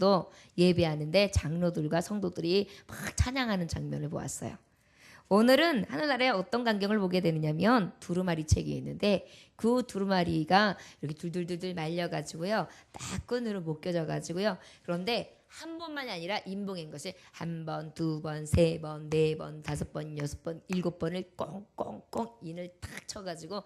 교회에서도 예배하는데 장로들과 성도들이 막 찬양하는 장면을 보았어요. 오늘은 하늘나라에 어떤 광경을 보게 되느냐면 두루마리 책이 있는데 그 두루마리가 이렇게 둘둘둘둘 말려가지고요. 딱 끈으로 묶여져가지고요. 그런데 한 번만이 아니라 인봉인 것을 한 번, 두 번, 세 번, 네 번, 다섯 번, 여섯 번, 일곱 번을 꽁꽁꽁 인을 탁 쳐가지고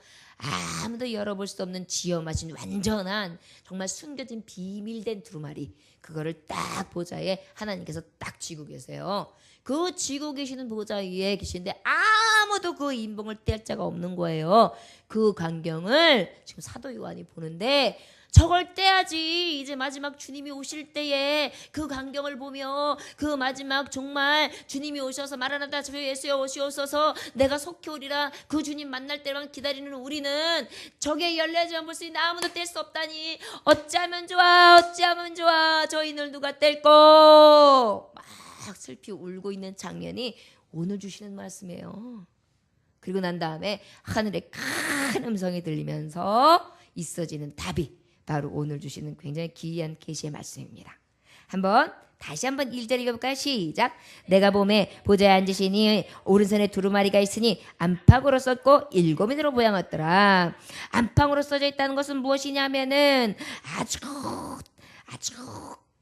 아무도 열어볼 수 없는 쥐어마신 완전한 정말 숨겨진 비밀된 두루마리 그거를 딱 보좌에 하나님께서 딱 쥐고 계세요. 그 쥐고 계시는 보좌 위에 계신데 아무도 그 인봉을 뗄 자가 없는 거예요. 그 광경을 지금 사도 요한이 보는데 저걸 떼야지 이제 마지막 주님이 오실 때에 그 광경을 보며 그 마지막 정말 주님이 오셔서 마라나다 주 예수여 오시옵소서 내가 속히 오리라 그 주님 만날 때만 기다리는 우리는 저게 열려야지만 볼 수 있는 아무도 뗄 수 없다니 어찌하면 좋아 어찌하면 좋아 저희를 누가 뗄꼬 막 슬피 울고 있는 장면이 오늘 주시는 말씀이에요. 그리고 난 다음에 하늘에 큰 음성이 들리면서 있어지는 답이 바로 오늘 주시는 굉장히 기이한 계시의 말씀입니다. 다시 한번 1절 읽어볼까요? 시작. 내가 봄에 보좌에 앉으시니 오른손에 두루마리가 있으니 안팎으로 썼고 7인으로 모양하더라. 안팎으로 써져 있다는 것은 무엇이냐면은 아주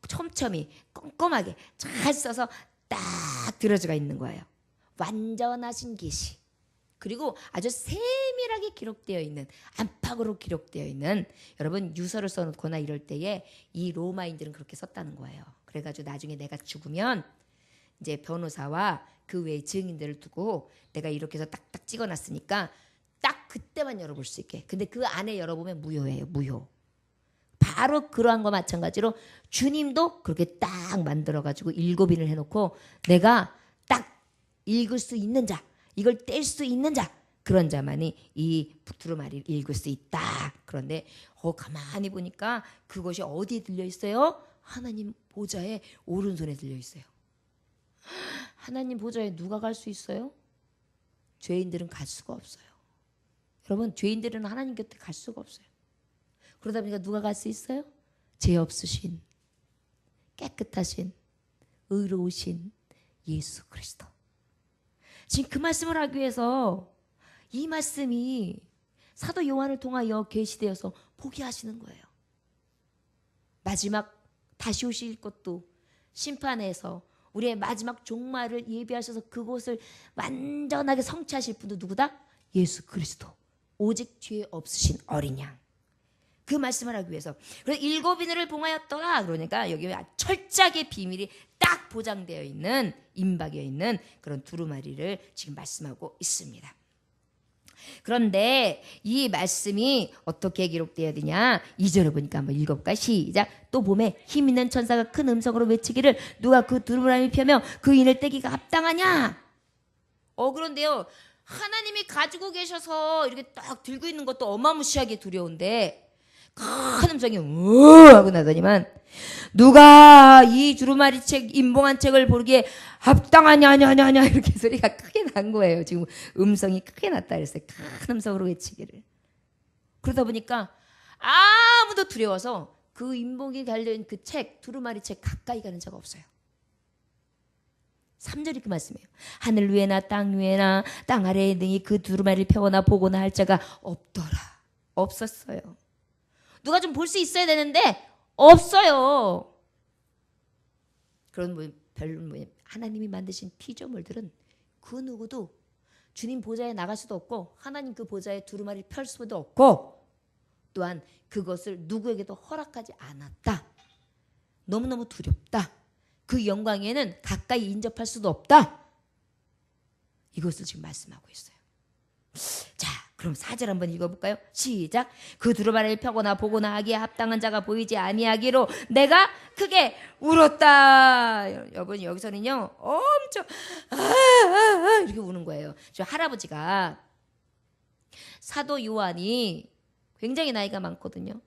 촘촘히 꼼꼼하게 잘 써서 딱 들어져가 있는 거예요. 완전하신 계시. 그리고 아주 세밀하게 기록되어 있는 안팎으로 기록되어 있는 여러분 유서를 써놓거나 이럴 때에 이 로마인들은 그렇게 썼다는 거예요. 그래가지고 나중에 내가 죽으면 이제 변호사와 그 외의 증인들을 두고 내가 이렇게 해서 딱딱 찍어놨으니까 딱 그때만 열어볼 수 있게. 근데 그 안에 열어보면 무효예요. 무효. 바로 그러한 거 마찬가지로 주님도 그렇게 딱 만들어가지고 7인을 해놓고 내가 딱 읽을 수 있는 자 이걸 뗄 수 있는 자 그런 자만이 이 두루마리를 읽을 수 있다. 그런데 가만히 보니까 그것이 어디에 들려 있어요? 하나님 보좌의 오른손에 들려 있어요. 하나님 보좌에 누가 갈 수 있어요? 죄인들은 갈 수가 없어요. 여러분 죄인들은 하나님 곁에 갈 수가 없어요. 그러다 보니까 누가 갈 수 있어요? 죄 없으신 깨끗하신 의로우신 예수 그리스도. 지금 그 말씀을 하기 위해서 이 말씀이 사도 요한을 통하여 계시되어서 보게 하시는 거예요. 마지막 다시 오실 것도 심판에서 우리의 마지막 종말을 예비하셔서 그곳을 완전하게 성취하실 분도 누구다? 예수 그리스도. 오직 죄 없으신 어린 양. 그 말씀을 하기 위해서. 그래서 7인을 봉하였더라. 그러니까 여기 철저하게 비밀이 딱 보장되어 있는 임박여 있는 그런 두루마리를 지금 말씀하고 있습니다. 그런데 이 말씀이 어떻게 기록되어야 되냐? 2절을 보니까 한번 읽어볼까요? 시작. 또 봄에 힘 있는 천사가 큰 음성으로 외치기를 누가 그 두루마리를 펴며 그 인을 떼기가 합당하냐? 그런데요. 하나님이 가지고 계셔서 이렇게 딱 들고 있는 것도 어마무시하게 두려운데 큰 음성이 하고 나더니만 누가 이 두루마리 책 인봉한 책을 보기에 합당하냐 이렇게 소리가 크게 난 거예요. 지금 음성이 크게 났다 그랬어요. 큰 음성으로 외치기를. 그러다 보니까 아무도 두려워서 그 인봉이 달려있는 그 책 두루마리 책 가까이 가는 자가 없어요. 3절이 그 말씀이에요. 하늘 위에나 땅 위에나 땅 아래에 능히 그 두루마리를 펴거나 보거나 할 자가 없더라. 없었어요. 누가 좀 볼 수 있어야 되는데 없어요. 그런 별로 하나님이 만드신 피조물들은 그 누구도 주님 보좌에 나갈 수도 없고 하나님 그 보좌에 두루마리를 펼 수도 없고 또한 그것을 누구에게도 허락하지 않았다. 너무너무 두렵다. 그 영광에는 가까이 인접할 수도 없다. 이것을 지금 말씀하고 있어요. 자, 그럼 4절 한번 읽어볼까요? 시작. 그 두루마리를 펴거나 보거나 하기에 합당한 자가 보이지 아니하기로 내가 크게 울었다. 여러분 여기서는요 엄청 이렇게 우는 거예요. 저 할아버지가 사도 요한이 굉장히 나이가 많거든요.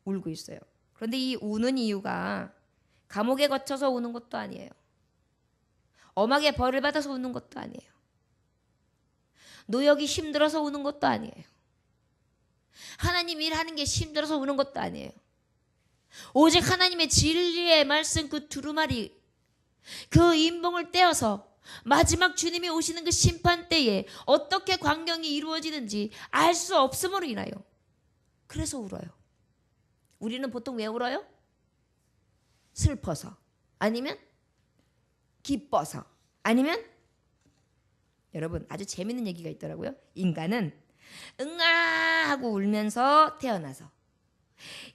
울고 있어요. 그런데 이 우는 이유가 감옥에 갇혀서 우는 것도 아니에요. 엄하게 벌을 받아서 우는 것도 아니에요. 노역이 힘들어서 우는 것도 아니에요. 하나님 일하는 게 힘들어서 우는 것도 아니에요. 오직 하나님의 진리의 말씀 그 두루마리, 그 인봉을 떼어서 마지막 주님이 오시는 그 심판 때에 어떻게 광경이 이루어지는지 알 수 없음으로 인하여 그래서 울어요. 우리는 보통 왜 울어요? 슬퍼서, 아니면 기뻐서, 아니면 여러분 아주 재밌는 얘기가 있더라고요. 인간은 응아 하고 울면서 태어나서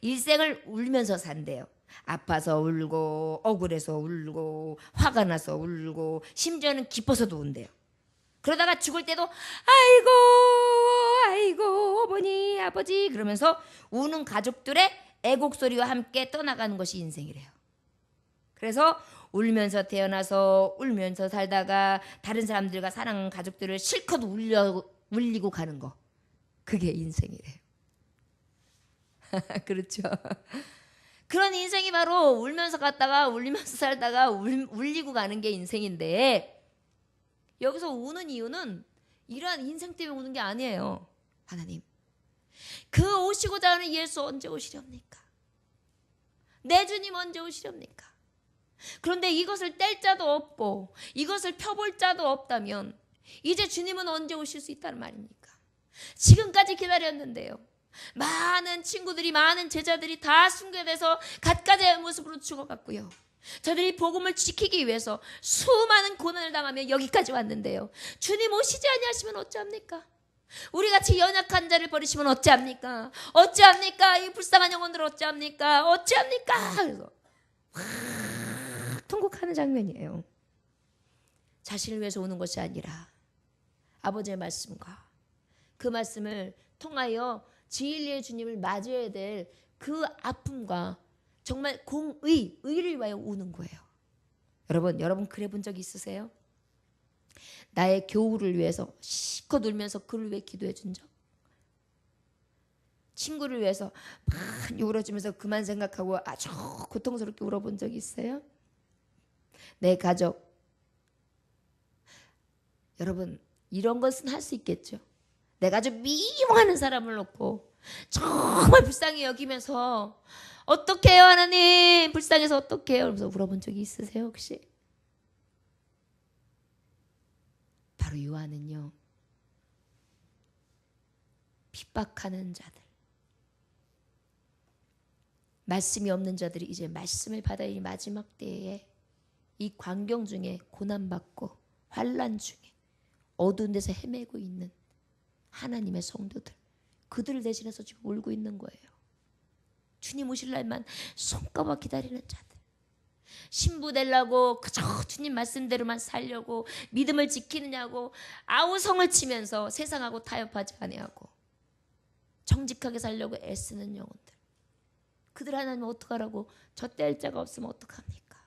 일생을 울면서 산대요. 아파서 울고, 억울해서 울고, 화가 나서 울고, 심지어는 기뻐서도 운대요. 그러다가 죽을 때도 아이고 아이고 어머니 아버지 그러면서 우는 가족들의 애곡소리와 함께 떠나가는 것이 인생이래요. 그래서 울면서 태어나서 울면서 살다가 다른 사람들과 사랑하는 가족들을 실컷 울리고 가는 거, 그게 인생이래요. 그렇죠. 그런 인생이 바로 울면서 갔다가 울리면서 살다가 울리고 가는 게 인생인데, 여기서 우는 이유는 이러한 인생 때문에 우는 게 아니에요. 하나님, 그 오시고자 하는 예수 언제 오시렵니까? 내 주님 언제 오시렵니까? 그런데 이것을 뗄 자도 없고 이것을 펴볼 자도 없다면 이제 주님은 언제 오실 수 있다는 말입니까? 지금까지 기다렸는데요. 많은 친구들이, 많은 제자들이 다 순교돼서 갖가지의 모습으로 죽어갔고요. 저들이 복음을 지키기 위해서 수많은 고난을 당하며 여기까지 왔는데요. 주님 오시지 아니하시면 어찌합니까? 우리같이 연약한 자를 버리시면 어찌합니까? 어찌합니까? 이 불쌍한 영혼들 어찌합니까? 어찌합니까? 그래서 통곡하는 장면이에요. 자신을 위해서 우는 것이 아니라 아버지의 말씀과 그 말씀을 통하여 진리의 주님을 맞이해야 될 그 아픔과 정말 의를 위하여 우는 거예요. 여러분 그래 본 적 있으세요? 나의 교우를 위해서 실컷 울면서 그를 위해 기도해 준 적? 친구를 위해서 많이 울어주면서 그만 생각하고 아주 고통스럽게 울어본 적 있어요? 내 가족. 여러분 이런 것은 할 수 있겠죠. 내가 아주 미워하는 사람을 놓고 정말 불쌍히 여기면서 어떡해요 하나님, 불쌍해서 어떡해요 그러면서 울어본 적이 있으세요 혹시? 바로 요한은요, 핍박하는 자들, 말씀이 없는 자들이 이제 말씀을 받아야 이 마지막 때에 이 광경 중에 고난받고 환난 중에 어두운 데서 헤매고 있는 하나님의 성도들, 그들을 대신해서 지금 울고 있는 거예요. 주님 오실 날만 손꼽아 기다리는 자들, 신부 되려고 그저 주님 말씀대로만 살려고 믿음을 지키느냐고 아우성을 치면서 세상하고 타협하지 아니하고 정직하게 살려고 애쓰는 영혼들, 그들 하나님 어떡하라고? 저 뗄 자가 없으면 어떡합니까?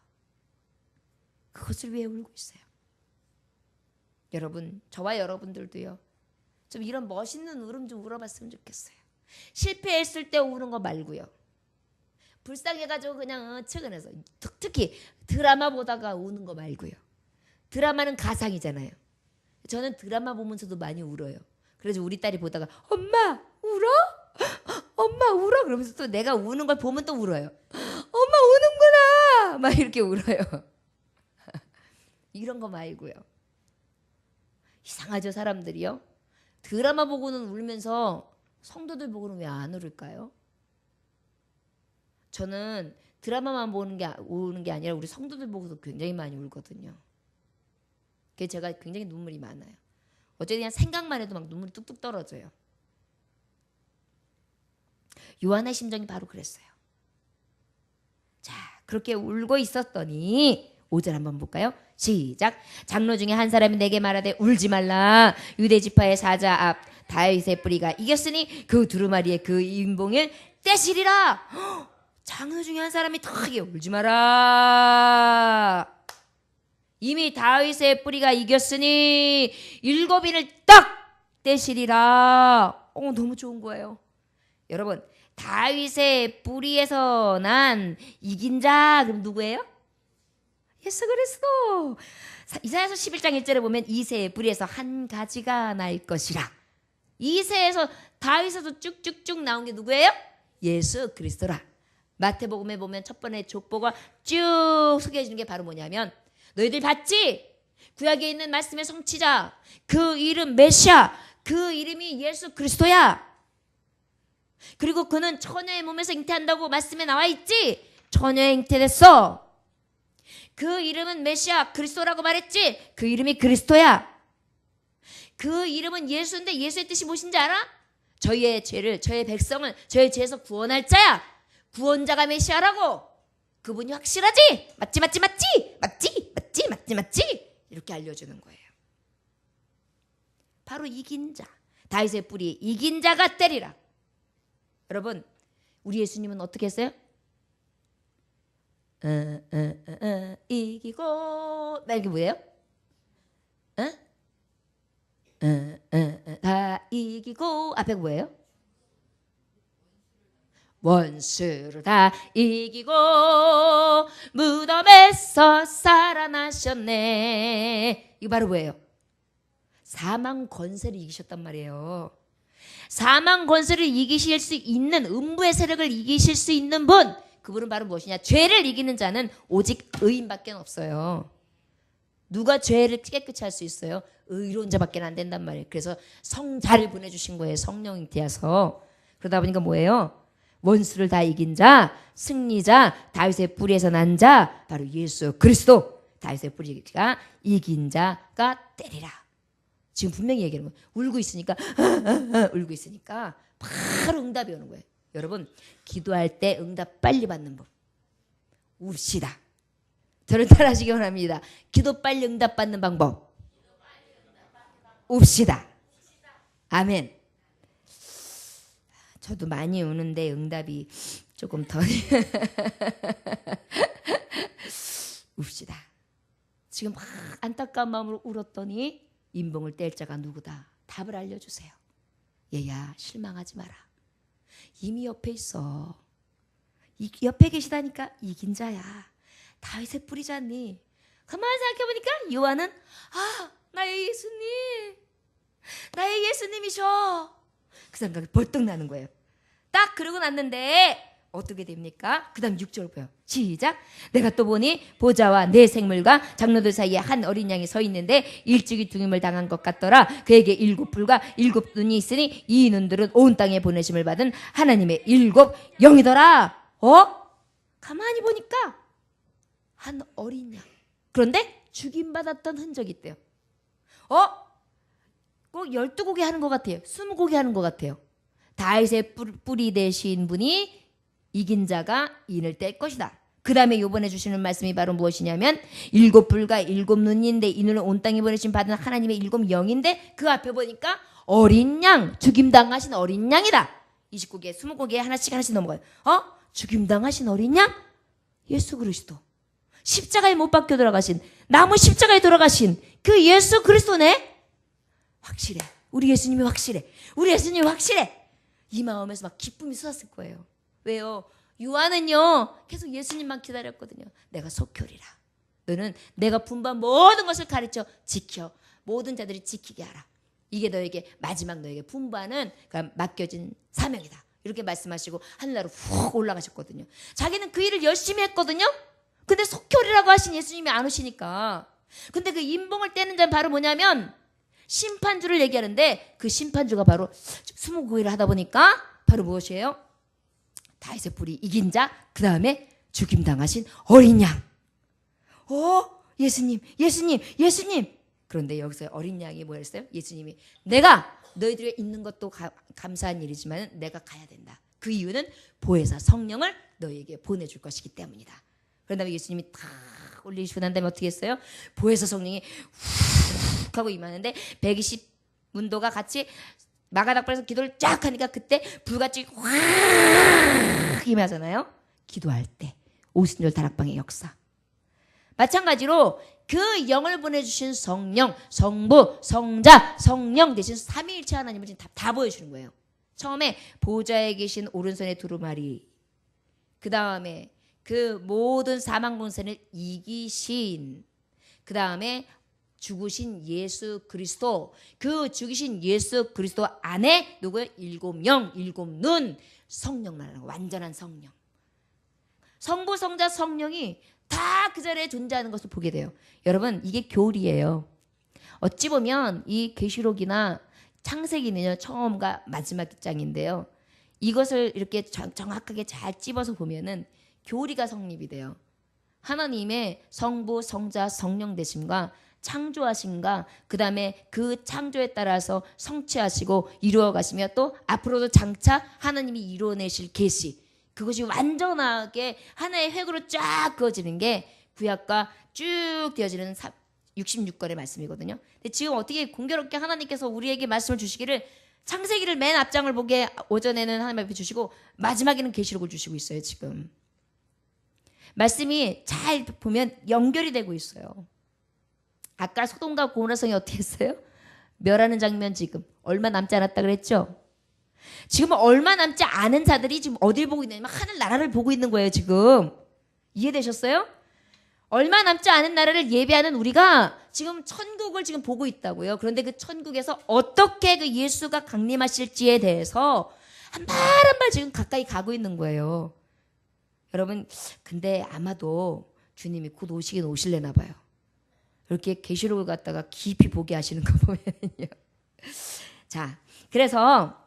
그것을 위해 울고 있어요. 여러분, 저와 여러분들도요, 좀 이런 멋있는 울음 좀 울어봤으면 좋겠어요. 실패했을 때 우는 거 말고요. 불쌍해가지고 그냥 측은해서, 특히 드라마 보다가 우는 거 말고요. 드라마는 가상이잖아요. 저는 드라마 보면서도 많이 울어요. 그래서 우리 딸이 보다가 엄마 울어? 엄마 울어? 그러면서 또 내가 우는 걸 보면 또 울어요. 엄마 우는구나! 막 이렇게 울어요. 이런 거 말고요. 이상하죠, 사람들이요. 드라마 보고는 울면서 성도들 보고는 왜 안 울을까요? 저는 드라마만 우는 게 아니라 우리 성도들 보고도 굉장히 많이 울거든요. 그게 제가 굉장히 눈물이 많아요. 어쨌든 그냥 생각만 해도 막 눈물이 뚝뚝 떨어져요. 요한의 심정이 바로 그랬어요. 자, 그렇게 울고 있었더니 5절 한번 볼까요? 시작. 장로 중에 한 사람이 내게 말하되 울지 말라. 유대 지파의 사자 앞 다윗의 뿌리가 이겼으니 그 두루마리의 그 인봉을 떼시리라. 장로 중에 한 사람이 턱하게 울지 마라. 이미 다윗의 뿌리가 이겼으니 7인을 딱 떼시리라. 너무 좋은 거예요. 여러분, 다윗의 뿌리에서 난 이긴 자, 그럼 누구예요? 예수 그리스도. 이사야서 11장 1절에 보면 이새의 뿌리에서 한 가지가 날 것이라. 이새에서 다윗에서 쭉쭉쭉 나온 게 누구예요? 예수 그리스도라. 마태복음에 보면 첫 번째 족보가 쭉 소개해 주는 게 바로 뭐냐면 너희들 봤지? 구약에 있는 말씀의 성취자 그 이름 메시아 그 이름이 예수 그리스도야. 그리고 그는 처녀의 몸에서 잉태한다고 말씀에 나와 있지? 처녀의 잉태됐어. 그 이름은 메시아 그리스도라고 말했지? 그 이름이 그리스도야. 그 이름은 예수인데 예수의 뜻이 무엇인지 알아? 저희의 죄를 저희의 백성을 저희의 죄에서 구원할 자야. 구원자가 메시아라고. 그분이 확실하지? 맞지 맞지 맞지? 맞지 맞지 맞지 맞지? 이렇게 알려주는 거예요. 바로 이긴 자. 다윗의 뿌리 이긴 자가 때리라. 여러분 우리 예수님은 어떻게 했어요? 이기고 이게 뭐예요? 다 이기고 앞에 뭐예요? 원수를 다 이기고 무덤에서 살아나셨네. 이거 바로 뭐예요? 사망 권세를 이기셨단 말이에요. 사망 권세를 이기실 수 있는 음부의 세력을 이기실 수 있는 분 그분은 바로 무엇이냐? 죄를 이기는 자는 오직 의인밖에 없어요. 누가 죄를 깨끗이 할 수 있어요? 의로운 자밖에 안 된단 말이에요. 그래서 성자를 보내주신 거예요. 성령 잉태여서. 그러다 보니까 뭐예요? 원수를 다 이긴 자, 승리자, 다윗의 뿌리에서 난 자, 바로 예수 그리스도. 다윗의 뿌리가 이긴 자가 때리라. 지금 분명히 얘기하는 거예요. 울고 있으니까 울고 있으니까 바로 응답이 오는 거예요. 여러분 기도할 때 응답 빨리 받는 법 웁시다. 저를 따라하시기 원합니다. 기도 빨리 응답 받는 방법 웁시다. 아멘. 저도 많이 우는데 응답이 조금 더 웁시다. 지금 막 안타까운 마음으로 울었더니 인봉을 뗄 자가 누구다? 답을 알려주세요. 얘야 실망하지 마라. 이미 옆에 있어. 옆에 계시다니까. 이긴 자야. 다윗의 뿌리잖니. 가만히 생각해보니까 요한은 나의 예수님 나의 예수님이셔. 그 생각이 벌떡 나는 거예요. 딱 그러고 났는데 어떻게 됩니까? 그 다음 6절 보여. 시작. 내가 또 보니 보좌와 내 생물과 장로들 사이에 한 어린 양이 서 있는데 일찍이 죽임을 당한 것 같더라. 그에게 7뿔과 7눈이 있으니 이 눈들은 온 땅에 보내심을 받은 하나님의 7 영이더라. 가만히 보니까 한 어린 양. 그런데 죽임받았던 흔적이 있대요. 꼭 12곡에 하는 것 같아요. 20곡에 하는 것 같아요. 다윗의 뿌리 되신 분이 이긴 자가 인을 뗄 것이다. 그 다음에 요번에 주시는 말씀이 바로 무엇이냐면 7뿔과 7눈인데 이 눈을 온 땅에 보내신 받은 하나님의 7 영인데 그 앞에 보니까 어린 양, 죽임당하신 어린 양이다. 20곡에 20곡에 하나씩 넘어가요. 죽임당하신 어린 양? 예수 그리스도. 십자가에 못 박혀 돌아가신, 나무 십자가에 돌아가신 그 예수 그리스도네. 확실해. 우리 예수님이 확실해. 우리 예수님이 확실해. 이 마음에서 막 기쁨이 쏟았을 거예요. 왜요? 요한은요 계속 예수님만 기다렸거든요. 내가 속효리라. 너는 내가 분부한 모든 것을 가르쳐 지켜 모든 자들이 지키게 하라. 이게 너에게 마지막 너에게 분부하는 그러니까 맡겨진 사명이다. 이렇게 말씀하시고 하늘나라로 훅 올라가셨거든요. 자기는 그 일을 열심히 했거든요. 근데 속효리라고 하신 예수님이 안 오시니까. 근데 그 인봉을 떼는 자는 바로 뭐냐면 심판주를 얘기하는데 그 심판주가 바로 20곡을 하다 보니까 바로 무엇이에요? 다윗의 뿌리 이긴 자, 그 다음에 죽임당하신 어린 양. 예수님, 예수님, 예수님. 그런데 여기서 어린 양이 뭐였어요? 예수님이 내가 너희들이 있는 것도 감사한 일이지만 내가 가야 된다. 그 이유는 보혜사 성령을 너희에게 보내줄 것이기 때문이다. 그런 다음에 예수님이 탁 올리시고 난 다음에 어떻게 했어요? 보혜사 성령이 훅 하고 임하는데 120문도가 같이 마가닥불에서 기도를 쫙 하니까 그때 불같이 확 임하잖아요. 기도할 때 오순절 다락방의 역사. 마찬가지로 그 영을 보내주신 성령, 성부, 성자, 성령 대신 삼위일체 하나님을 지금 다 보여주는 거예요. 처음에 보좌에 계신 오른손의 두루마리, 그 다음에 그 모든 사망 권세를 이기신, 그 다음에 죽으신 예수 그리스도, 그 죽으신 예수 그리스도 안에 누구예요? 7 영, 7 눈, 성령 말하는 거. 완전한 성령. 성부, 성자, 성령이 다 그 자리에 존재하는 것을 보게 돼요. 여러분, 이게 교리예요. 어찌 보면 이 계시록이나 창세기는요, 처음과 마지막 장인데요. 이것을 이렇게 정확하게 잘 찝어서 보면은 교리가 성립이 돼요. 하나님의 성부, 성자, 성령 되심과 창조하심과 그 다음에 그 창조에 따라서 성취하시고 이루어가시며 또 앞으로도 장차 하나님이 이루어내실 계시, 그것이 완전하게 하나의 획으로 쫙 그어지는 게 구약과 쭉 되어지는 66권의 말씀이거든요. 근데 지금 어떻게 공교롭게 하나님께서 우리에게 말씀을 주시기를 창세기를 맨 앞장을 보게 오전에는 하나님 앞에 주시고 마지막에는 계시록을 주시고 있어요. 지금 말씀이 잘 보면 연결이 되고 있어요. 아까 소돔과 고모라성이 어떻게 했어요? 멸하는 장면 지금 얼마 남지 않았다 그랬죠? 지금 얼마 남지 않은 자들이 지금 어딜 보고 있냐면 하늘 나라를 보고 있는 거예요. 지금 이해되셨어요? 얼마 남지 않은 나라를 예배하는 우리가 지금 천국을 지금 보고 있다고요. 그런데 그 천국에서 어떻게 그 예수가 강림하실지에 대해서 한 발 한 발 지금 가까이 가고 있는 거예요. 여러분, 근데 아마도 주님이 곧 오시긴 오실래나 봐요. 이렇게 계시록을 갖다가 깊이 보게 하시는 거 보면요. 자, 그래서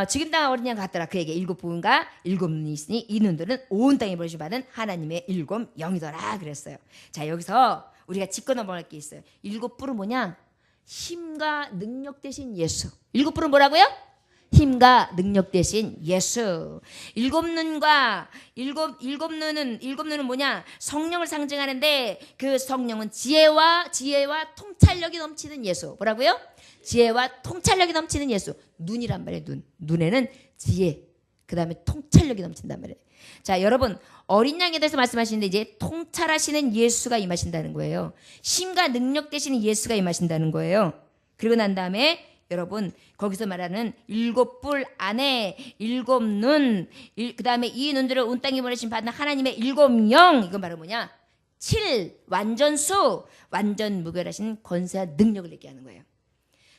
죽임 당한 어린 양 같더라. 그에게 7부분과 7눈이 있으니 이 눈들은 온 땅에 벌어진 받은 하나님의 7영이더라 그랬어요. 자, 여기서 우리가 짚고 넘어갈 게 있어요. 7부는 뭐냐? 힘과 능력 대신 예수. 7부는 뭐라고요? 힘과 능력 대신 예수. 7눈과 일곱 눈은 뭐냐? 성령을 상징하는데 그 성령은 지혜와 통찰력이 넘치는 예수. 뭐라고요? 지혜와 통찰력이 넘치는 예수. 눈이란 말이에요. 눈에는 지혜, 그 다음에 통찰력이 넘친단 말이에요. 자, 여러분, 어린 양에 대해서 말씀하시는데 이제 통찰하시는 예수가 임하신다는 거예요. 힘과 능력 되시는 예수가 임하신다는 거예요. 그리고 난 다음에 여러분, 거기서 말하는 7뿔 안에 7눈, 그 다음에 이 눈들을 온 땅에 보내신 받은 하나님의 7영, 이건 바로 뭐냐? 7, 완전수, 완전 무결하신 권세와 능력을 얘기하는 거예요.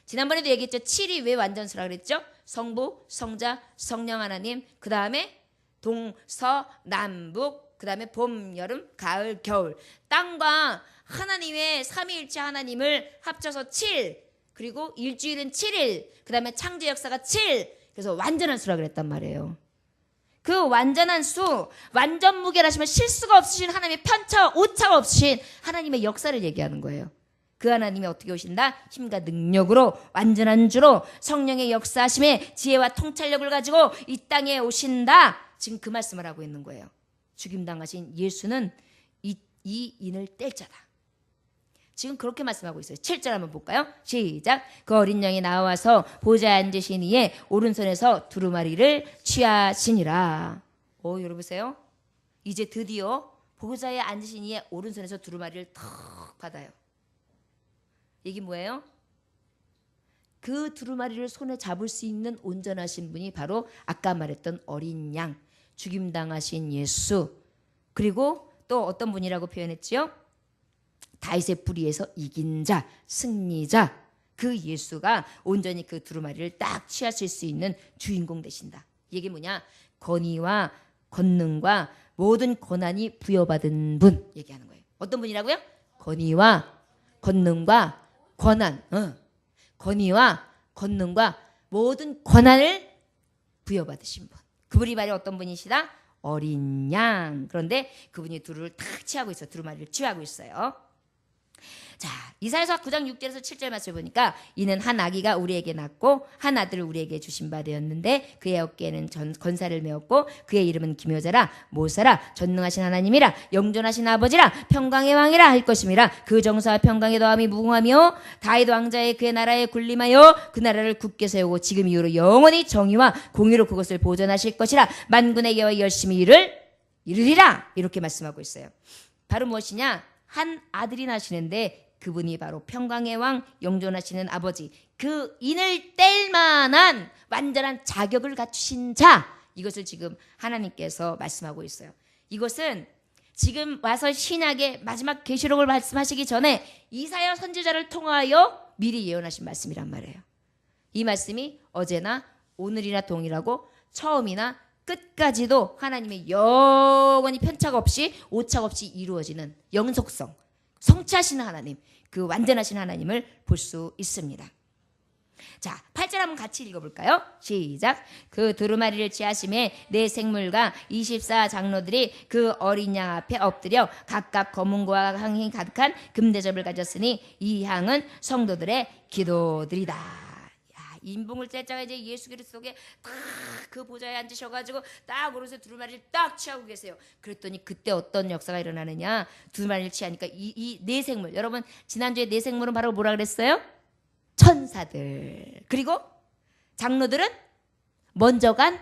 지난번에도 얘기했죠. 7이 왜 완전수라 그랬죠? 성부, 성자, 성령 하나님, 그 다음에 동서남북, 그 다음에 봄, 여름, 가을, 겨울. 땅과 하나님의 삼위일체 하나님을 합쳐서 7, 그리고 일주일은 7일, 그 다음에 창조 역사가 7, 그래서 완전한 수라 그랬단 말이에요. 그 완전한 수, 완전 무결하시면 실수가 없으신 하나님의 편차와 오차가 없으신 하나님의 역사를 얘기하는 거예요. 그 하나님이 어떻게 오신다? 힘과 능력으로, 완전한 주로 성령의 역사하심에 지혜와 통찰력을 가지고 이 땅에 오신다. 지금 그 말씀을 하고 있는 거예요. 죽임당하신 예수는 이 인을 뗄 자다. 지금 그렇게 말씀하고 있어요. 7절 한번 볼까요? 시작. 그 어린 양이 나와서 보좌에 앉으신 이에 오른손에서 두루마리를 취하시니라. 여러분 보세요. 이제 드디어 보좌에 앉으신 이에 오른손에서 두루마리를 턱 받아요. 이게 뭐예요? 그 두루마리를 손에 잡을 수 있는 온전하신 분이 바로 아까 말했던 어린 양, 죽임당하신 예수, 그리고 또 어떤 분이라고 표현했지요? 다윗의 뿌리에서 이긴 자, 승리자, 그 예수가 온전히 그 두루마리를 딱 취하실 수 있는 주인공 되신다. 이게 뭐냐? 권위와 권능과 모든 권한이 부여받은 분 얘기하는 거예요. 어떤 분이라고요? 권위와 권능과 권한, 권위와 권능과 모든 권한을 부여받으신 분. 그분이 바로 어떤 분이시다? 어린 양. 그런데 그분이 두루를 탁 취하고 있어요. 두루마리를 취하고 있어요. 자, 이사야서 9장 6절에서 7절 말씀을 보니까 이는 한 아기가 우리에게 낳고 한 아들을 우리에게 주신 바 되었는데 그의 어깨에는 권사를 메었고 그의 이름은 기묘자라 모사라 전능하신 하나님이라 영존하신 아버지라 평강의 왕이라 할 것임이라. 그 정사와 평강의 더함이 무궁하며 다윗 왕자의 그의 나라에 군림하여 그 나라를 굳게 세우고 지금 이후로 영원히 정의와 공의로 그것을 보존하실 것이라. 만군의 여호와 열심히 이르리라. 이렇게 말씀하고 있어요. 바로 무엇이냐? 한 아들이 나시는데 그분이 바로 평강의 왕, 영존하시는 아버지, 그 인을 뗄 만한 완전한 자격을 갖추신 자, 이것을 지금 하나님께서 말씀하고 있어요. 이것은 지금 와서 신약의 마지막 계시록을 말씀하시기 전에 이사야 선지자를 통하여 미리 예언하신 말씀이란 말이에요. 이 말씀이 어제나 오늘이나 동일하고 처음이나 끝까지도 하나님의 영원히 편차가 없이 오차가 없이 이루어지는 영속성, 성취하시는 하나님, 그 완전하신 하나님을 볼 수 있습니다. 자, 8절 한번 같이 읽어볼까요? 시작. 그 두루마리를 취하심에 네 생물과 24 장로들이 그 어린 양 앞에 엎드려 각각 검은과 향이 가득한 금대접을 가졌으니 이 향은 성도들의 기도들이다. 야, 인봉을 때자가 이제 예수 그리스도께 딱 그 보좌에 앉으셔가지고 딱 오른손에 두루마리를 딱 취하고 계세요. 그랬더니 그때 어떤 역사가 일어나느냐? 두루마리를 취하니까 이 네 생물, 여러분 지난주에 네 생물은 바로 뭐라 그랬어요? 천사들, 그리고 장로들은 먼저 간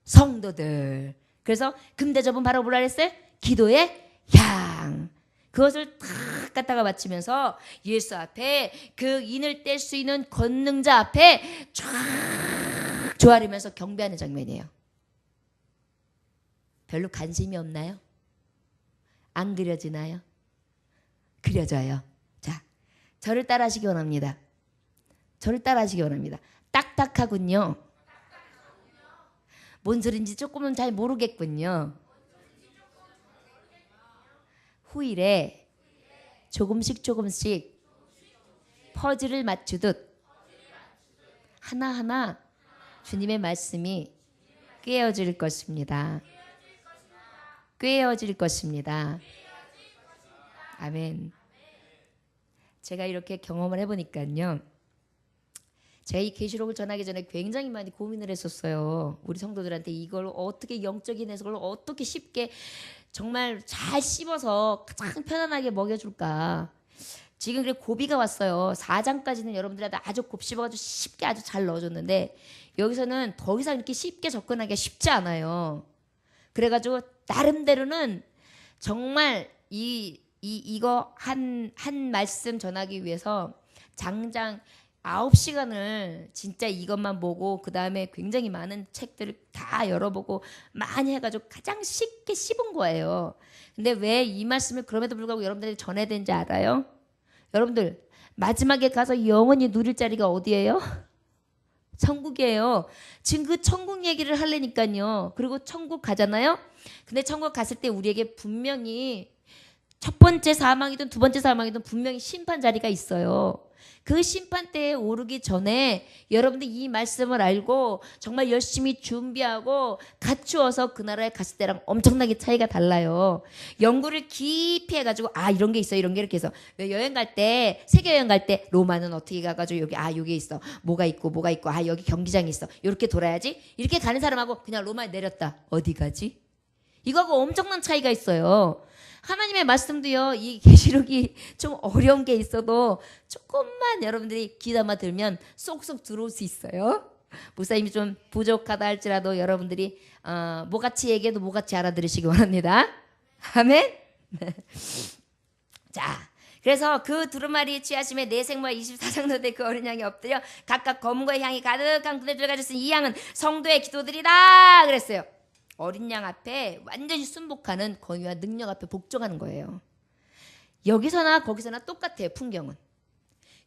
성도들. 그래서 금대접은 바로 뭐라 그랬어요? 기도의 향. 그것을 탁 갖다가 바치면서 예수 앞에 그 인을 뗄 수 있는 권능자 앞에 쫙 조아리면서 경배하는 장면이에요. 별로 관심이 없나요? 안 그려지나요? 그려져요. 자, 저를 따라하시기 원합니다. 저를 따라하시기 원합니다. 딱딱하군요. 뭔 소린지 조금은 잘 모르겠군요. 후일에 조금씩 퍼즐을 맞추듯 하나하나 주님의 말씀이 꿰어질 것입니다. 꿰어질 것입니다. 아멘. 제가 이렇게 경험을 해보니까요, 제가 이 계시록을 전하기 전에 굉장히 많이 고민을 했었어요. 우리 성도들한테 이걸 어떻게 영적인 해석을 어떻게 쉽게 정말 잘 씹어서 가장 편안하게 먹여줄까. 지금 그래 고비가 왔어요. 4장까지는 여러분들한테 아주 곱씹어가지고 쉽게 아주 잘 넣어줬는데 여기서는 더 이상 이렇게 쉽게 접근하기가 쉽지 않아요. 그래가지고 나름대로는 정말 이거 한 말씀 전하기 위해서 장장 9시간을 진짜 이것만 보고 그 다음에 굉장히 많은 책들을 다 열어보고 많이 해가지고 가장 쉽게 씹은 거예요. 근데 왜 이 말씀을 그럼에도 불구하고 여러분들에게 전해야 되는지 알아요? 여러분들 마지막에 가서 영원히 누릴 자리가 어디예요? 천국이에요. 지금 그 천국 얘기를 하려니까요. 그리고 천국 가잖아요. 근데 천국 갔을 때 우리에게 분명히 첫 번째 사망이든 두 번째 사망이든 분명히 심판 자리가 있어요. 그 심판대에 오르기 전에 여러분들 이 말씀을 알고 정말 열심히 준비하고 갖추어서 그 나라에 갔을 때랑 엄청나게 차이가 달라요. 연구를 깊이 해가지고 이런 게 있어, 이런 게 이렇게 해서 왜 여행 갈 때, 세계 여행 갈 때 로마는 어떻게 가가지고 여기 있어, 뭐가 있고 여기 경기장이 있어, 이렇게 돌아야지. 이렇게 가는 사람하고 그냥 로마에 내렸다, 어디 가지? 이거하고 엄청난 차이가 있어요. 하나님의 말씀도요, 이 계시록이 좀 어려운 게 있어도 조금만 여러분들이 귀담아 들면 쏙쏙 들어올 수 있어요. 목사님이 좀 부족하다 할지라도 여러분들이 뭐같이 얘기해도 뭐같이 알아들으시기 원합니다. 아멘. 자, 그래서 그 두루마리 취하심에 네 생물과 24장로대 그 어린 양이 엎드려 각각 검은고의 향이 가득한 군대를 가졌으니 이 양은 성도의 기도들이다 그랬어요. 어린 양 앞에 완전히 순복하는 권위와 능력 앞에 복종하는 거예요. 여기서나 거기서나 똑같아요. 풍경은.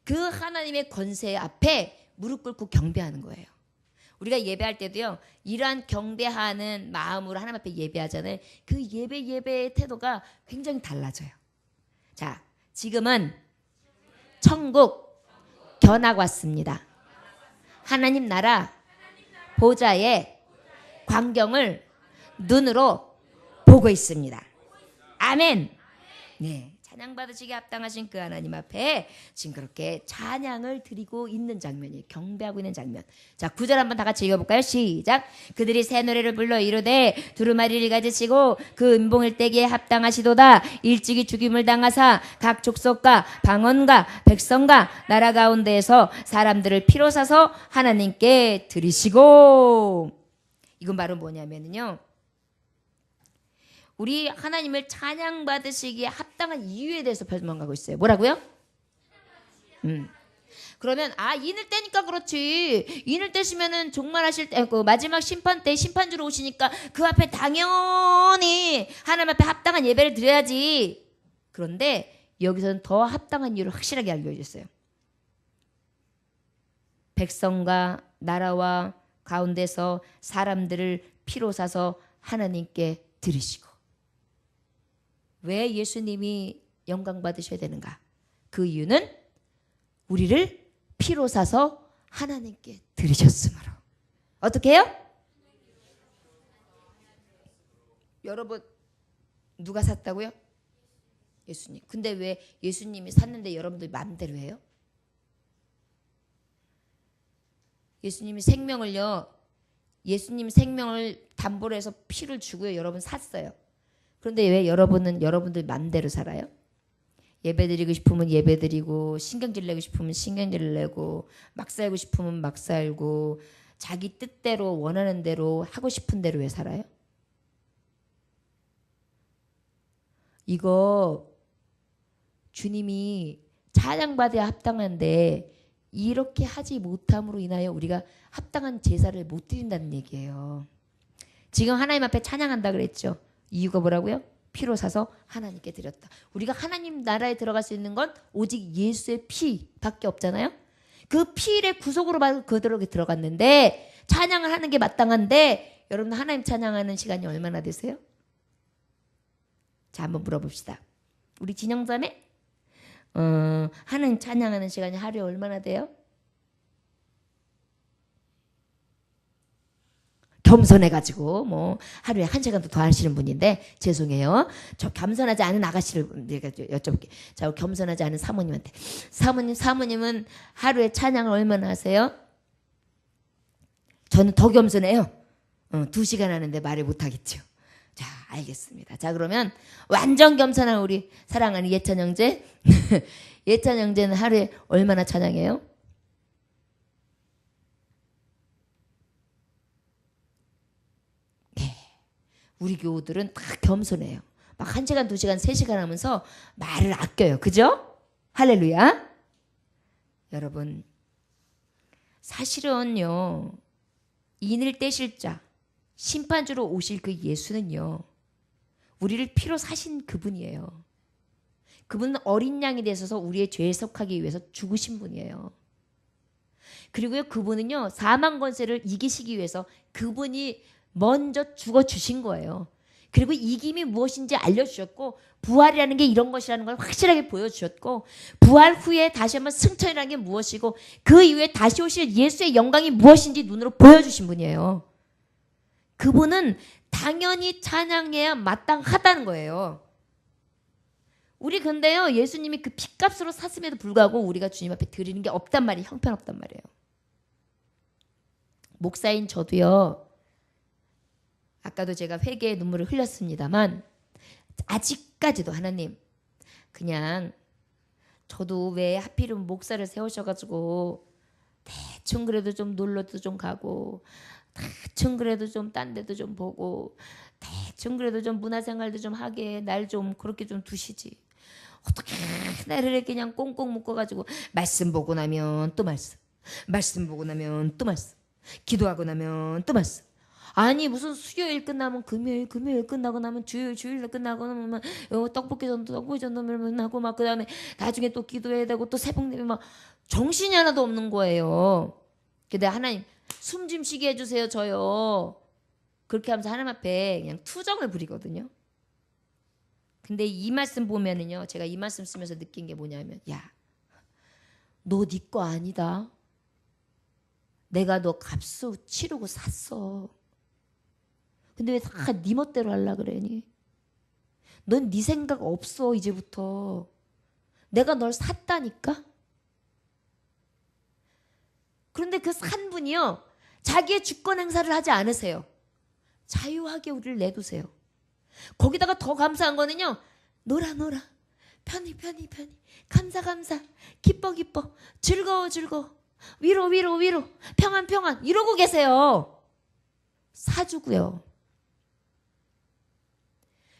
그 하나님의 권세 앞에 무릎 꿇고 경배하는 거예요. 우리가 예배할 때도요, 이러한 경배하는 마음으로 하나님 앞에 예배하잖아요. 그 예배의 태도가 굉장히 달라져요. 자, 지금은 천국 견학 왔습니다. 하나님 나라 보좌의 광경을 눈으로 보고 있습니다. 아멘. 네, 찬양 받으시기에 합당하신 그 하나님 앞에 지금 그렇게 찬양을 드리고 있는 장면이에요. 경배하고 있는 장면. 자, 9절 한번 다 같이 읽어볼까요? 시작. 그들이 새 노래를 불러 이르되 두루마리를 가지시고 그 은봉을 떼기에 합당하시도다. 일찍이 죽임을 당하사 각 족속과 방언과 백성과 나라 가운데에서 사람들을 피로 사서 하나님께 드리시고. 이건 바로 뭐냐면요, 우리 하나님을 찬양받으시기에 합당한 이유에 대해서 설명하고 있어요. 뭐라고요? 그러면 인을 떼니까 그렇지. 인을 떼시면은 종말하실 때, 그 마지막 심판 때 심판주로 오시니까 그 앞에 당연히 하나님 앞에 합당한 예배를 드려야지. 그런데 여기서는 더 합당한 이유를 확실하게 알려주셨어요. 백성과 나라와 가운데서 사람들을 피로 사서 하나님께 드리시고. 왜 예수님이 영광 받으셔야 되는가? 그 이유는 우리를 피로 사서 하나님께 드리셨으므로. 어떻게 해요? 여러분, 누가 샀다고요? 예수님. 근데 왜 예수님이 샀는데 여러분들 마음대로 해요? 예수님이 생명을 담보로 해서 피를 주고요. 여러분 샀어요. 그런데 왜 여러분은 여러분들 마음대로 살아요? 예배드리고 싶으면 예배드리고, 신경질 내고 싶으면 신경질 내고, 막 살고 싶으면 막 살고, 자기 뜻대로 원하는 대로 하고 싶은 대로 왜 살아요? 이거 주님이 찬양받아야 합당한데 이렇게 하지 못함으로 인하여 우리가 합당한 제사를 못 드린다는 얘기예요. 지금 하나님 앞에 찬양한다 그랬죠. 이유가 뭐라고요? 피로 사서 하나님께 드렸다. 우리가 하나님 나라에 들어갈 수 있는 건 오직 예수의 피밖에 없잖아요. 그 피를 구속으로 받고 그대로 들어갔는데 찬양을 하는 게 마땅한데 여러분 하나님 찬양하는 시간이 얼마나 되세요? 자, 한번 물어봅시다. 우리 진영자매 하나님 찬양하는 시간이 하루에 얼마나 돼요? 겸손해가지고 뭐 하루에 1시간도 더 하시는 분인데 죄송해요. 저 겸손하지 않은 아가씨를 내가 여쭤볼게. 자, 겸손하지 않은 사모님한테. 사모님은 하루에 찬양을 얼마나 하세요? 저는 더 겸손해요. 2시간 하는데 말을 못하겠죠. 자, 알겠습니다. 자, 그러면 완전 겸손한 우리 사랑하는 예찬 형제. 예찬 형제는 하루에 얼마나 찬양해요? 네. 우리 교우들은 다 겸손해요. 막 1시간, 2시간, 3시간 하면서 말을 아껴요. 그죠? 할렐루야. 여러분, 사실은요, 인을 떼실 자, 심판주로 오실 그 예수는요, 우리를 피로 사신 그분이에요. 그분은 어린 양이 되셔서 우리의 죄에 속하기 위해서 죽으신 분이에요. 그리고요, 그분은요, 사망 권세를 이기시기 위해서 그분이 먼저 죽어주신 거예요. 그리고 이김이 무엇인지 알려주셨고, 부활이라는 게 이런 것이라는 걸 확실하게 보여주셨고, 부활 후에 다시 한번 승천이라는 게 무엇이고, 그 이후에 다시 오실 예수의 영광이 무엇인지 눈으로 보여주신 분이에요. 그분은 당연히 찬양해야 마땅하다는 거예요. 우리 근데요, 예수님이 그 핏값으로 샀음에도 불구하고 우리가 주님 앞에 드리는 게 없단 말이에요. 형편없단 말이에요. 목사인 저도요, 아까도 제가 회개의 눈물을 흘렸습니다만 아직까지도 하나님, 그냥 저도 왜 하필이면 목사를 세우셔가지고 대충 그래도 좀 놀러도 좀 가고, 대충 그래도 좀 딴 데도 좀 보고, 대충 그래도 좀 문화생활도 좀 하게 날 좀 그렇게 좀 두시지. 어떻게 나를 그냥 꽁꽁 묶어가지고 말씀 보고 나면 또 말씀 보고 나면 또 말씀, 기도하고 나면 또 말씀. 아니 무슨 수요일 끝나면 금요일 끝나고 나면 주일 끝나고 나면 떡볶이 전도 하고 막 그다음에 나중에 또 기도해야 되고 또 새벽 예배 막 정신이 하나도 없는 거예요. 근데 하나님 숨 좀 쉬게 해주세요 저요. 그렇게 하면서 하나님 앞에 그냥 투정을 부리거든요. 근데 이 말씀 보면은요, 제가 이 말씀 쓰면서 느낀 게 뭐냐면, 야, 너 네 거 아니다. 내가 너 값수 치르고 샀어. 근데 왜 다 네 멋대로 하려 그러니? 넌 네 생각 없어 이제부터. 내가 널 샀다니까. 그런데 그 산 분이요, 자기의 주권 행사를 하지 않으세요. 자유하게 우리를 내두세요. 거기다가 더 감사한 거는요, 놀아 편히 감사 기뻐 즐거워 위로 평안 이러고 계세요. 사주고요.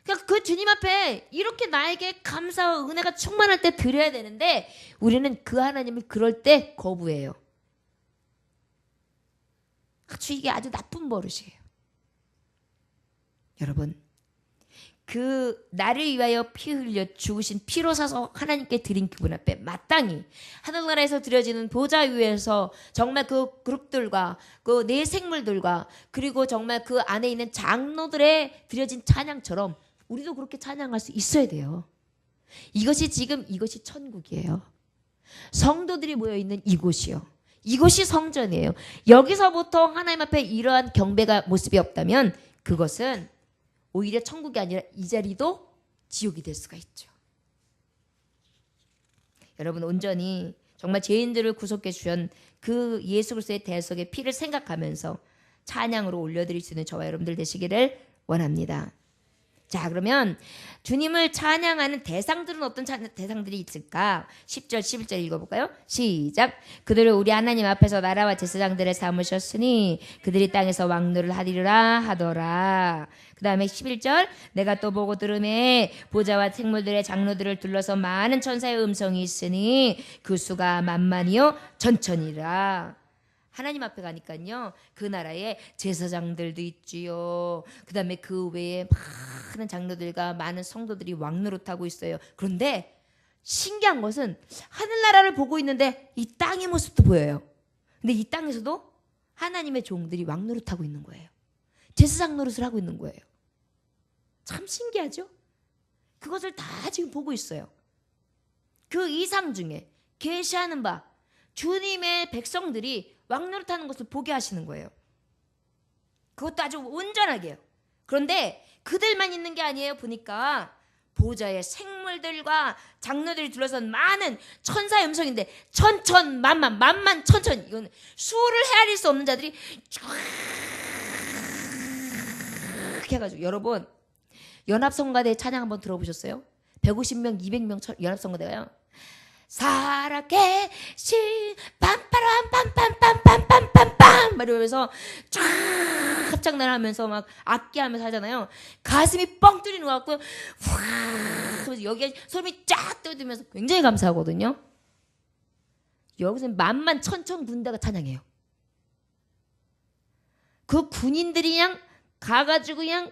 그러니까 그 주님 앞에 이렇게 나에게 감사와 은혜가 충만할 때 드려야 되는데 우리는 그 하나님을 그럴 때 거부해요. 이게 아주 나쁜 버릇이에요. 여러분, 그 나를 위하여 피 흘려 죽으신 피로 사서 하나님께 드린 그분 앞에 마땅히 하늘나라에서 드려지는 보좌 위에서 정말 그 그룹들과 그 내 생물들과 그리고 정말 그 안에 있는 장로들의 드려진 찬양처럼 우리도 그렇게 찬양할 수 있어야 돼요. 이것이 천국이에요. 성도들이 모여있는 이곳이요. 이곳이 성전이에요. 여기서부터 하나님 앞에 이러한 경배가 모습이 없다면 그것은 오히려 천국이 아니라 이 자리도 지옥이 될 수가 있죠. 여러분 온전히 정말 죄인들을 구속해 주신 그 예수 그리스도의 대속의 피를 생각하면서 찬양으로 올려드릴 수 있는 저와 여러분들 되시기를 원합니다. 자, 그러면 주님을 찬양하는 대상들은 어떤 대상들이 있을까? 10절 11절 읽어볼까요? 시작. 그들을 우리 하나님 앞에서 나라와 제사장들을 삼으셨으니 그들이 땅에서 왕노를 하리라 하더라. 그 다음에 11절. 내가 또 보고 들음에 보좌와 생물들의 장로들을 둘러서 많은 천사의 음성이 있으니 그 수가 만만이요 천천이라. 하나님 앞에 가니까요, 그 나라에 제사장들도 있지요. 그 다음에 그 외에 많은 장로들과 많은 성도들이 왕노릇하고 있어요. 그런데 신기한 것은 하늘나라를 보고 있는데 이 땅의 모습도 보여요. 근데 이 땅에서도 하나님의 종들이 왕노릇하고 있는 거예요. 제사장 노릇을 하고 있는 거예요. 참 신기하죠? 그것을 다 지금 보고 있어요. 그 이상 중에 계시하는 바 주님의 백성들이 왕노릇하는 것을 보게 하시는 거예요. 그것도 아주 온전하게요. 그런데 그들만 있는 게 아니에요. 보니까 보좌의 생물들과 장로들이 둘러선 많은 천사의 음성인데 만만 천천 이건 수를 헤아릴 수 없는 자들이 쭉 해가지고 여러분 연합성가대 찬양 한번 들어보셨어요? 150명 200명 연합성가대가요. 살아계신 빰빠람 빰빰빰빰빰빰빰 막 이러면서 쫙 합창단하면서 막 악기하면서 하잖아요. 가슴이 뻥 뚫리는 것 같고 그래서 여기에 소름이 쫙 떠들면서 굉장히 감사하거든요. 여기서는 만만 천천 군대가 찬양해요. 그 군인들이 그냥 가가지고 그냥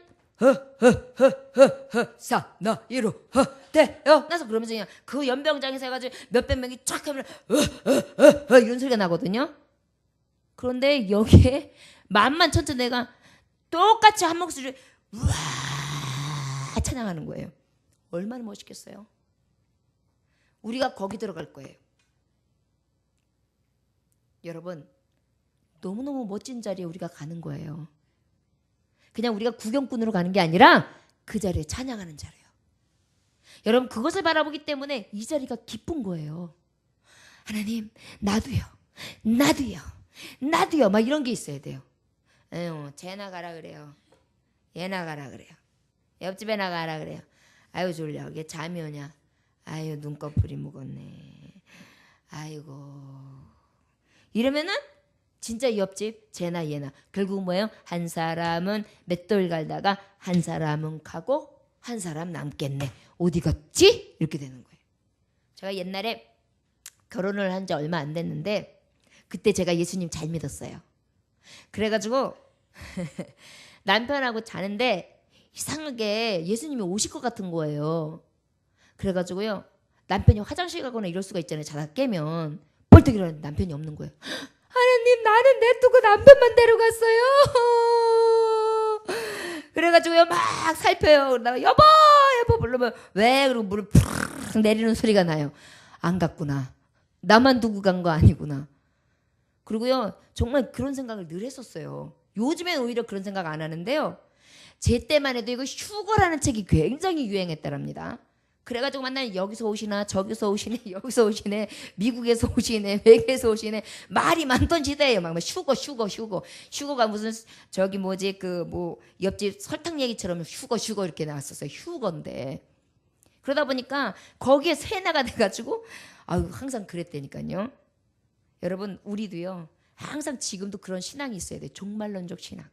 사나이로 대어나서 그러면서 그냥 그 연병장에서 해가지고 몇백 명이 쫙 하면 이런 소리가 나거든요. 그런데 여기에 만만 천천대가 똑같이 한 목소리를 우와 찬양하는 거예요. 얼마나 멋있겠어요. 우리가 거기 들어갈 거예요. 여러분 너무너무 멋진 자리에 우리가 가는 거예요. 그냥 우리가 구경꾼으로 가는 게 아니라 그 자리에 찬양하는 자리예요. 여러분 그것을 바라보기 때문에 이 자리가 기쁜 거예요. 하나님 나도요 막 이런 게 있어야 돼요. 에휴 쟤 나가라 그래요. 얘 나가라 그래요. 옆집에 나가라 그래요. 아유 졸려 이게 잠이 오냐. 아유 눈꺼풀이 묵었네. 아이고 이러면은 진짜 옆집 쟤나 얘나 결국 뭐예요? 한 사람은 맷돌 갈다가 한 사람은 가고 한 사람 남겠네. 어디 갔지? 이렇게 되는 거예요. 제가 옛날에 결혼을 한 지 얼마 안 됐는데 그때 제가 예수님 잘 믿었어요. 그래가지고 남편하고 자는데 이상하게 예수님이 오실 것 같은 거예요. 그래가지고요 남편이 화장실 가거나 이럴 수가 있잖아요. 자다 깨면 벌떡 일어났는데 남편이 없는 거예요. 하나님 나는 내두고 남편만 데려갔어요. 그래가지고요 막 살펴요. 그러다가 여보 부르면 왜 그러고 물을 푹 내리는 소리가 나요. 안 갔구나. 나만 두고 간 거 아니구나. 그리고요 정말 그런 생각을 늘 했었어요. 요즘엔 오히려 그런 생각 안 하는데요. 제 때만 해도 이거 휴거라는 책이 굉장히 유행했다랍니다. 그래가지고 만나면 여기서 오시나 저기서 오시네 여기서 오시네 미국에서 오시네 외국에서 오시네 말이 많던 시대예요. 막 휴거가 무슨 저기 뭐지 그 뭐 옆집 설탕 얘기처럼 휴거 이렇게 나왔었어요. 휴거인데 그러다 보니까 거기에 세뇌가 돼가지고 아유 항상 그랬다니까요. 여러분 우리도요 항상 지금도 그런 신앙이 있어야 돼요. 종말론적 신앙.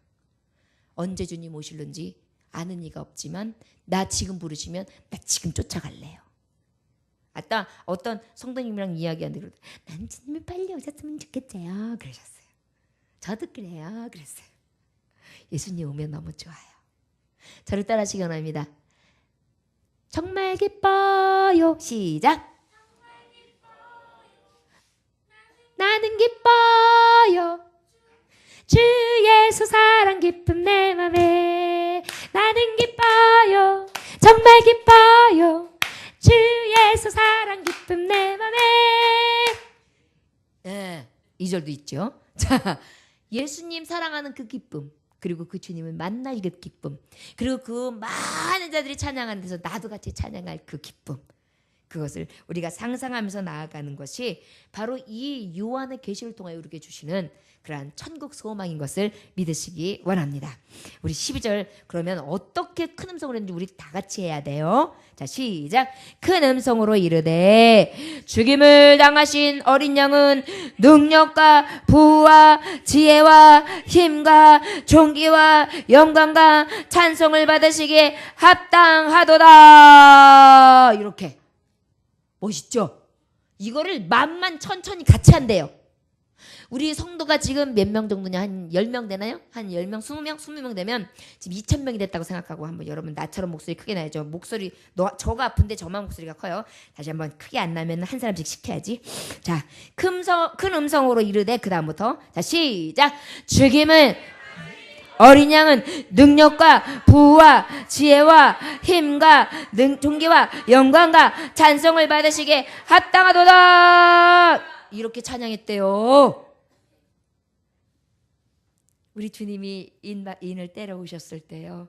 언제 주님 오실는지 아는 이가 없지만 나 지금 부르시면 나 지금 쫓아갈래요. 아까 어떤 성도님이랑 이야기하는데 난 주님이 빨리 오셨으면 좋겠어요. 그러셨어요. 저도 그래요. 그랬어요. 예수님 오면 너무 좋아요. 저를 따라하시기 원합니다. 정말 기뻐요. 시작. 나는 기뻐요. 주 예수 사랑 깊은 내 맘에 나는 기뻐요. 정말 기뻐요. 주 예수 사랑 깊은 내 맘에. 네, 2절도 있죠. 자, 예수님 사랑하는 그 기쁨, 그리고 그 주님을 만날 그 기쁨, 그리고 그 많은 자들이 찬양하는 데서 나도 같이 찬양할 그 기쁨, 그것을 우리가 상상하면서 나아가는 것이 바로 이 요한의 계시를 통하여 우리에게 주시는 그러한 천국 소망인 것을 믿으시기 원합니다. 우리 12절 그러면 어떻게 큰 음성으로 했는지 우리 다 같이 해야 돼요. 자, 시작. 큰 음성으로 이르되 죽임을 당하신 어린 양은 능력과 부와 지혜와 힘과 존귀와 영광과 찬송을 받으시기에 합당하도다. 이렇게 멋있죠? 이거를 만만 천천히 같이 한대요. 우리 성도가 지금 몇 명 정도냐? 한 10명 되나요? 한 10명, 20명? 20명 되면 지금 2,000명이 됐다고 생각하고 한번 여러분 나처럼 목소리 크게 나야죠. 목소리 저가 아픈데 저만 목소리가 커요. 다시 한번 크게 안 나면 한 사람씩 시켜야지. 자, 큰 음성으로 이르되 그 다음부터 자 시작. 죽임을 어린 양은 능력과 부와 지혜와 힘과 존귀와 영광과 찬송을 받으시기에 합당하도다. 이렇게 찬양했대요. 우리 주님이 인을 때려오셨을 때요.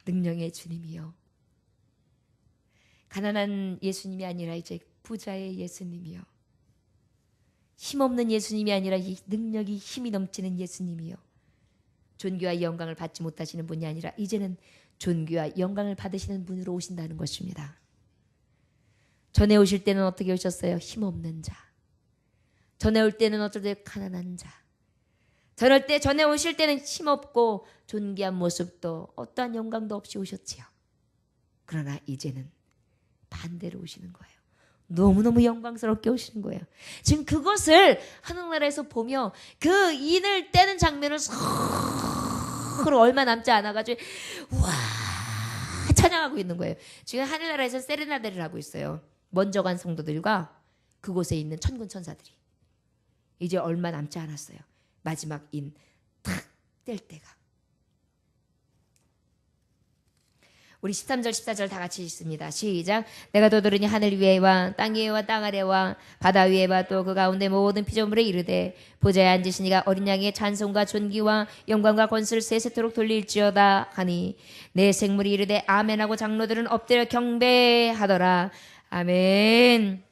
능력의 주님이요. 가난한 예수님이 아니라 이제 부자의 예수님이요. 힘없는 예수님이 아니라 이 능력이 힘이 넘치는 예수님이요. 존귀와 영광을 받지 못하시는 분이 아니라 이제는 존귀와 영광을 받으시는 분으로 오신다는 것입니다. 전에 오실 때는 어떻게 오셨어요? 힘없는 자. 전에 올 때는 어떨 때 가난한 자. 전에 오실 때는 힘없고 존귀한 모습도 어떠한 영광도 없이 오셨지요. 그러나 이제는 반대로 오시는 거예요. 너무너무 영광스럽게 오시는 거예요. 지금 그것을 하늘나라에서 보며 그 인을 떼는 장면을 서로 얼마 남지 않아가지고 와 찬양하고 있는 거예요. 지금 하늘나라에서 세레나데를 하고 있어요. 먼저 간 성도들과 그곳에 있는 천군 천사들이 이제 얼마 남지 않았어요. 마지막 인 탁 뗄 때가. 우리 13절 14절 다 같이 읽습니다. 시작. 내가 또 들으니 하늘 위에와 땅 위에와 땅 아래와 바다 위에와 또 그 가운데 모든 피조물에 이르되 보좌에 앉으신 이가 어린 양의 찬송과 존귀와 영광과 권세를 세세토록 돌릴지어다 하니 내 생물이 이르되 아멘하고 장로들은 엎드려 경배하더라. 아멘.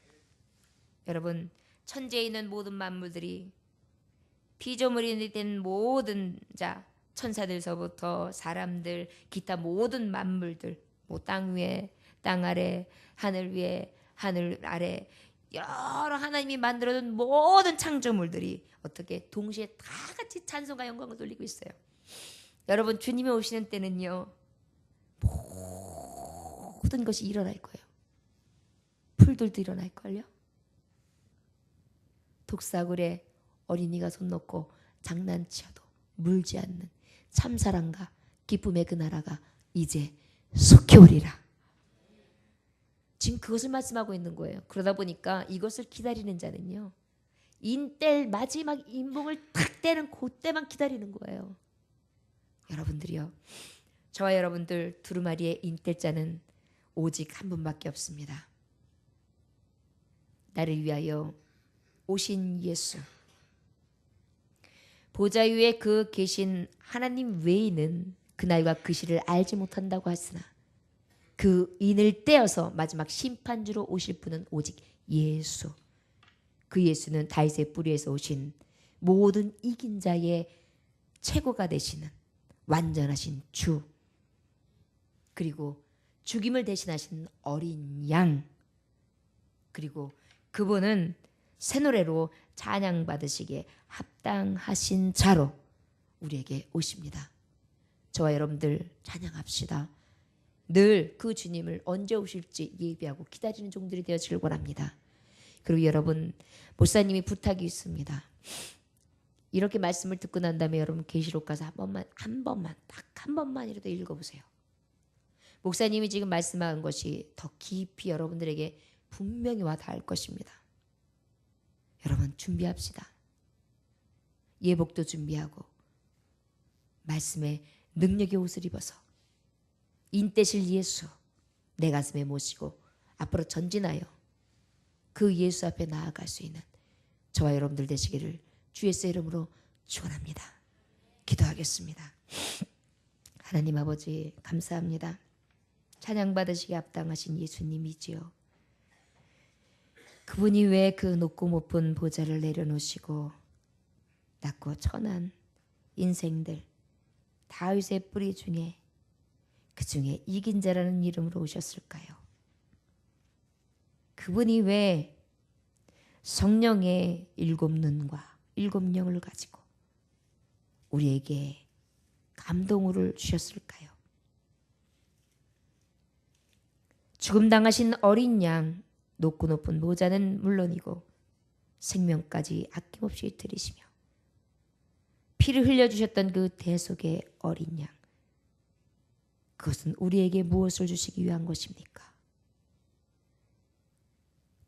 여러분, 천지에 있는 모든 만물들이 피조물이 된 모든 자, 천사들서부터 사람들, 기타 모든 만물들, 뭐 땅 위에, 땅 아래, 하늘 위에, 하늘 아래, 여러 하나님이 만들어둔 모든 창조물들이 어떻게 동시에 다 같이 찬송과 영광을 돌리고 있어요. 여러분, 주님이 오시는 때는요, 모든 것이 일어날 거예요. 풀들도 일어날걸요. 독사굴에 어린이가 손 놓고 장난치어도 물지 않는 참사랑과 기쁨의 그 나라가 이제 속히 오리라. 지금 그것을 말씀하고 있는 거예요. 그러다 보니까 이것을 기다리는 자는요, 인뗄 마지막 인봉을 탁 떼는 그때만 기다리는 거예요. 여러분들이요, 저와 여러분들 두루마리의 인뗄 자는 오직 한 분밖에 없습니다. 나를 위하여 오신 예수. 보좌 위에 그 계신 하나님 외에는 그날과 그 시를 알지 못한다고 하시나 그 인을 떼어서 마지막 심판주로 오실 분은 오직 예수. 그 예수는 다윗의 뿌리에서 오신 모든 이긴 자의 최고가 되시는 완전하신 주, 그리고 죽임을 대신하신 어린 양, 그리고 그분은 새 노래로 찬양받으시기에 합당하신 자로 우리에게 오십니다. 저와 여러분들 찬양합시다. 늘 그 주님을 언제 오실지 예비하고 기다리는 종들이 되어지길 원합니다. 그리고 여러분, 목사님이 부탁이 있습니다. 이렇게 말씀을 듣고 난 다음에 여러분 계시록 가서 한 번만 딱 한 번만이라도 읽어보세요. 목사님이 지금 말씀한 것이 더 깊이 여러분들에게 분명히 와 닿을 것입니다. 여러분 준비합시다. 예복도 준비하고 말씀의 능력의 옷을 입어서 인대실 예수 내 가슴에 모시고 앞으로 전진하여 그 예수 앞에 나아갈 수 있는 저와 여러분들 되시기를 주 예수의 이름으로 축원합니다. 기도하겠습니다. 하나님 아버지 감사합니다. 찬양 받으시기 합당하신 예수님이지요. 그분이 왜 그 높고 높은 보좌를 내려놓으시고 낮고 천한 인생들 다윗의 뿌리 중에 그 중에 이긴 자라는 이름으로 오셨을까요? 그분이 왜 성령의 7눈과 7영을 가지고 우리에게 감동을 주셨을까요? 죽음 당하신 어린 양 높고 높은 보좌는 물론이고 생명까지 아낌없이 드리시며 피를 흘려주셨던 그 대속의 어린 양, 그것은 우리에게 무엇을 주시기 위한 것입니까?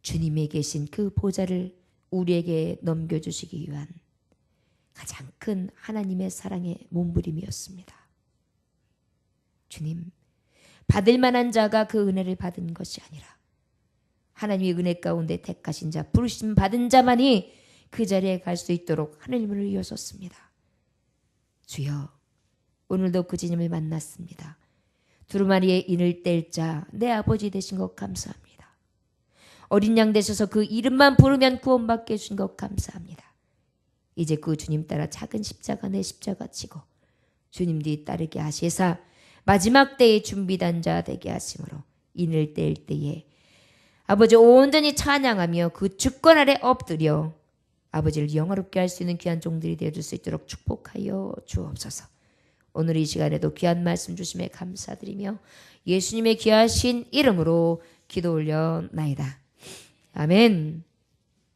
주님에 계신 그 보좌를 우리에게 넘겨주시기 위한 가장 큰 하나님의 사랑의 몸부림이었습니다. 주님, 받을 만한 자가 그 은혜를 받은 것이 아니라 하나님의 은혜 가운데 택하신 자, 부르심 받은 자만이 그 자리에 갈 수 있도록 하나님을 이어섰습니다. 주여, 오늘도 그 주님을 만났습니다. 두루마리의 인을 뗄 자, 내 아버지 되신 것 감사합니다. 어린 양 되셔서 그 이름만 부르면 구원받게 해주신 것 감사합니다. 이제 그 주님 따라 작은 십자가 내 십자가 지고 주님 뒤 따르게 하시사 마지막 때에 준비된 자 되게 하심으로 인을 뗄 때에 아버지 온전히 찬양하며 그 주권 아래 엎드려 아버지를 영화롭게 할 수 있는 귀한 종들이 되어줄 수 있도록 축복하여 주옵소서. 오늘 이 시간에도 귀한 말씀 주심에 감사드리며 예수님의 귀하신 이름으로 기도 올려나이다. 아멘.